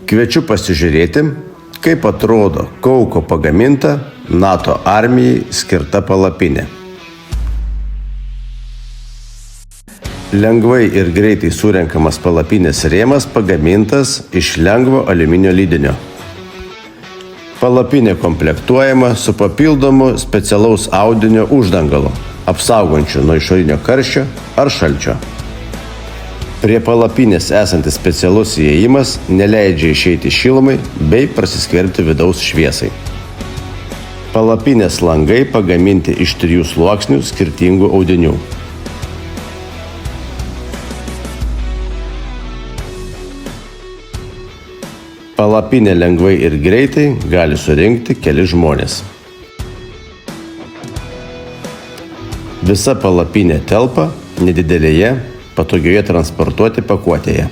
Kviečiu pasižiūrėti, kaip atrodo kauko pagaminta NATO armijai skirta palapinė. Lengvai ir greitai surenkamas palapinės rėmas pagamintas iš lengvo aliuminio lydinio. Palapinė komplektuojama su papildomu specialaus audinio uždangalu, apsaugančiu nuo išorinio karščio ar šalčio. Prie palapinės esantis specialus įėjimas neleidžia išeiti šilumai bei prasiskverbti vidaus šviesai. Palapinės langai pagaminti iš 3 sluoksnių skirtingų audinių. Palapinę lengvai ir greitai gali surinkti keli žmonės. Visa palapinė telpa nedidelėje, patogioje transportuoti pakuotėje.